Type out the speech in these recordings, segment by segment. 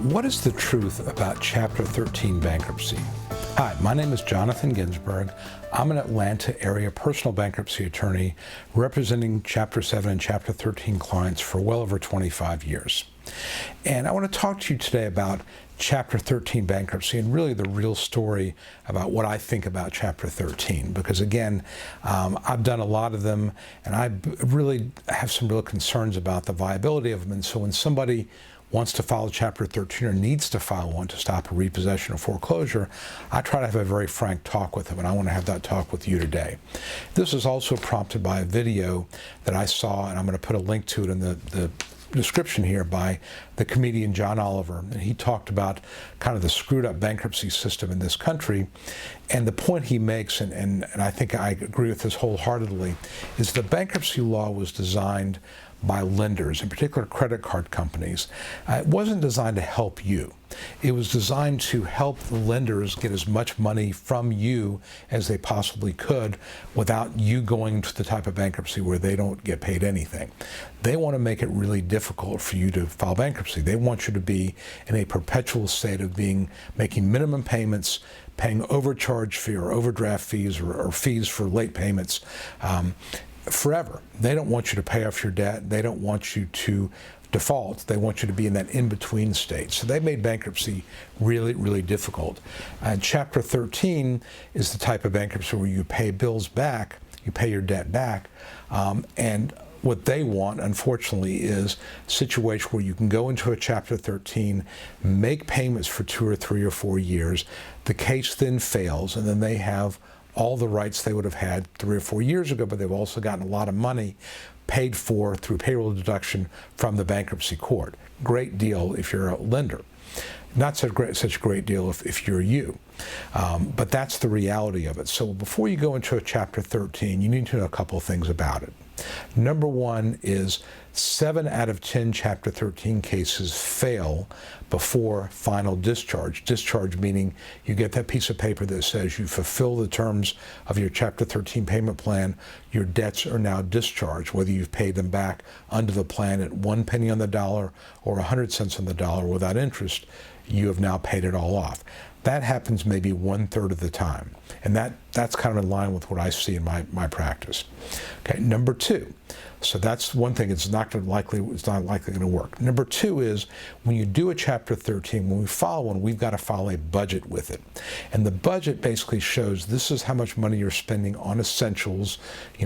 What is the truth about Chapter 13 bankruptcy? Hi, my name is Jonathan Ginsberg. I'm an Atlanta area personal bankruptcy attorney representing Chapter 7 and Chapter 13 clients for well over 25 years. And I want to talk to you today about Chapter 13 bankruptcy and really the real story about what I think about Chapter 13. Because again, I've done a lot of them and I really have some real concerns about the viability of them. And so when somebody wants to file a Chapter 13 or needs to file one to stop a repossession or foreclosure, I try to have a very frank talk with them, and I want to have that talk with you today. This is also prompted by a video that I saw, and I'm going to put a link to it in the description here, by the comedian John Oliver. And he talked about kind of the screwed up bankruptcy system in this country. And the point he makes, and I think I agree with this wholeheartedly, is the bankruptcy law was designed by lenders, in particular credit card companies. It wasn't designed to help you. It was designed to help the lenders get as much money from you as they possibly could without you going to the type of bankruptcy where they don't get paid anything. They want to make it really difficult for you to file bankruptcy. They want you to be in a perpetual state of making minimum payments, paying overcharge fee or overdraft fees or fees for late payments, forever. They don't want you to pay off your debt. They don't want you to default. They want you to be in that in-between state. So they made bankruptcy really, really difficult. And Chapter 13 is the type of bankruptcy where you pay bills back, you pay your debt back, and what they want, unfortunately, is a situation where you can go into a Chapter 13, make payments for 2 or 3 or 4 years, the case then fails, and then they have all the rights they would have had 3 or 4 years ago, but they've also gotten a lot of money paid for through payroll deduction from the bankruptcy court. Great deal if you're a lender. Not such a great deal if you're you. But that's the reality of it. So before you go into a Chapter 13, you need to know a couple of things about it. Number one is 7 out of 10 Chapter 13 cases fail before final discharge. Discharge meaning you get that piece of paper that says you fulfill the terms of your Chapter 13 payment plan, your debts are now discharged, whether you've paid them back under the plan at 1 penny on the dollar or 100 cents on the dollar without interest, you have now paid it all off. That happens maybe 1/3 of the time. And that's kind of in line with what I see in my practice. Okay, number two. So that's one thing, it's not likely going to work. Number two is when you do a Chapter 13, when we file one, we've got to file a budget with it. And the budget basically shows this is how much money you're spending on essentials,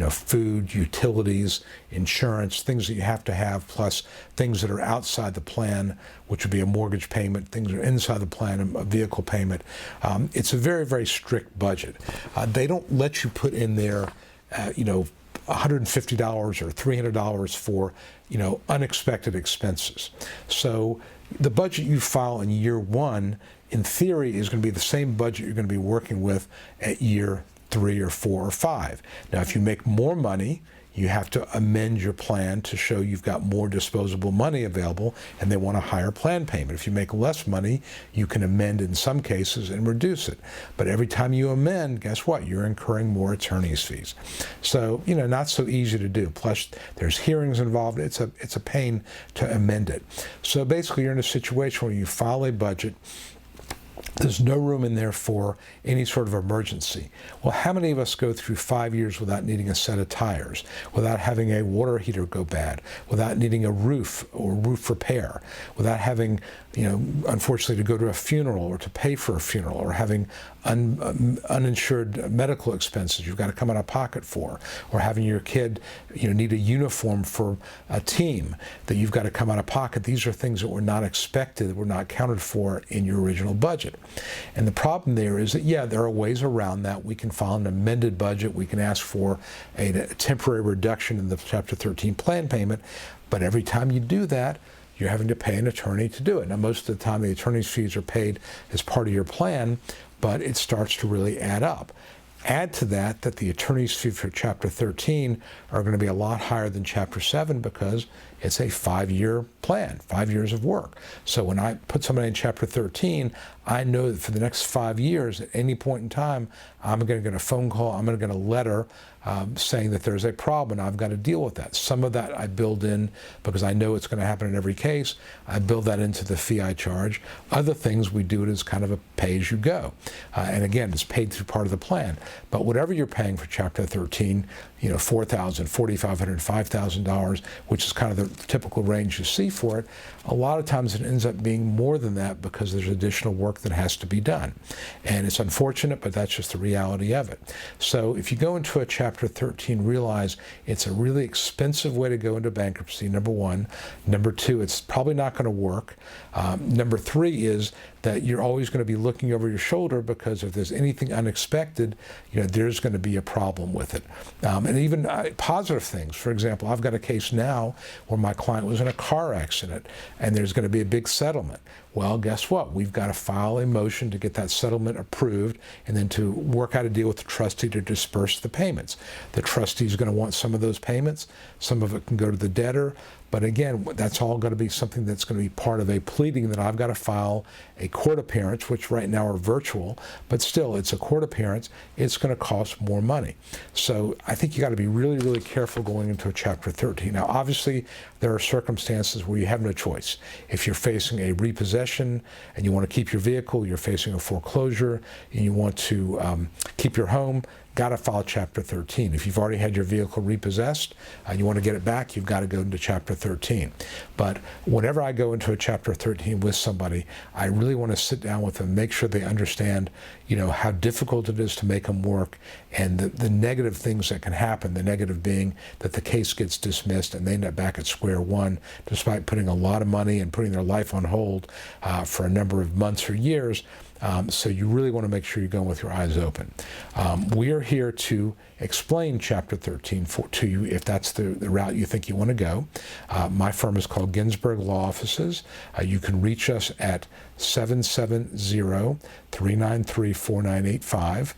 food, utilities, insurance, things that you have to have, plus things that are outside the plan, which would be a mortgage payment, things that are inside the plan, a vehicle payment. It's a very, very strict budget. They don't let you put in there, $150 or $300 for, unexpected expenses. So the budget you file in year 1, in theory, is going to be the same budget you're going to be working with at year 3 or 4 or 5. Now, if you make more money, you have to amend your plan to show you've got more disposable money available, and they want a higher plan payment. If you make less money, you can amend in some cases and reduce it. But every time you amend, guess what? You're incurring more attorney's fees. So, not so easy to do. Plus, there's hearings involved. It's a pain to amend it. So basically, you're in a situation where you file a budget. There's no room in there for any sort of emergency. Well, how many of us go through 5 years without needing a set of tires, without having a water heater go bad, without needing a roof or roof repair, without having, unfortunately, to go to a funeral or to pay for a funeral, or having uninsured medical expenses you've got to come out of pocket for, or having your kid, need a uniform for a team that you've got to come out of pocket. These are things that were not expected, that were not accounted for in your original budget. And the problem there is that, yeah, there are ways around that. We can file an amended budget. We can ask for a temporary reduction in the Chapter 13 plan payment. But every time you do that, you're having to pay an attorney to do it. Now, most of the time, the attorney's fees are paid as part of your plan, but it starts to really add up. Add to that the attorney's fee for Chapter 13 are going to be a lot higher than Chapter 7 because it's a 5-year plan, 5 years of work. So when I put somebody in Chapter 13, I know that for the next 5 years, at any point in time, I'm going to get a phone call, I'm going to get a letter saying that there's a problem and I've got to deal with that. Some of that I build in because I know it's going to happen in every case. I build that into the fee I charge. Other things, we do it as kind of a pay-as-you-go. And again, it's paid through part of the plan. But whatever you're paying for Chapter 13, $4,000, $4,500, $5,000, which is kind of the typical range you see for it, a lot of times it ends up being more than that because there's additional work that has to be done. And it's unfortunate, but that's just the reality of it. So if you go into a Chapter 13, realize it's a really expensive way to go into bankruptcy, number one. Number two, it's probably not going to work. Number three is that you're always going to be looking over your shoulder because if there's anything unexpected, there's going to be a problem with it. And even positive things. For example, I've got a case now where my client was in a car accident and there's going to be a big settlement. Well, guess what? We've got to file a motion to get that settlement approved and then to work out a deal with the trustee to disperse the payments. The trustee is going to want some of those payments. Some of it can go to the debtor. But again, that's all going to be something that's going to be part of a pleading that I've got to file a court appearance, which right now are virtual, but still it's a court appearance. It's going to cost more money. So I think you got to be really, really careful going into a Chapter 13. Now, obviously, there are circumstances where you have no choice. If you're facing a repossession and you want to keep your vehicle, you're facing a foreclosure, and you want to keep your home, got to file Chapter 13. If you've already had your vehicle repossessed and you want to get it back, you've got to go into Chapter 13. But whenever I go into a Chapter 13 with somebody, I really want to sit down with them, make sure they understand, how difficult it is to make them work and the negative things that can happen, the negative being that the case gets dismissed and they end up back at square one despite putting a lot of money and putting their life on hold for a number of months or years. So you really want to make sure you're going with your eyes open. We are here to explain Chapter 13 to you if that's the route you think you want to go. My firm is called Ginsberg Law Offices. You can reach us at 770-393-4985.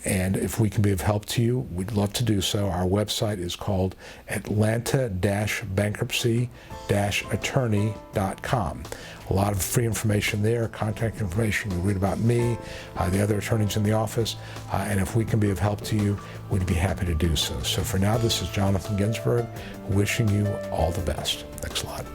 And if we can be of help to you, we'd love to do so. Our website is called Atlanta-bankruptcy-attorney.com. A lot of free information there, contact information. You read about me, the other attorneys in the office, and if we can be of help to you, we'd be happy to do so. So for now, this is Jonathan Ginsberg, wishing you all the best. Thanks a lot.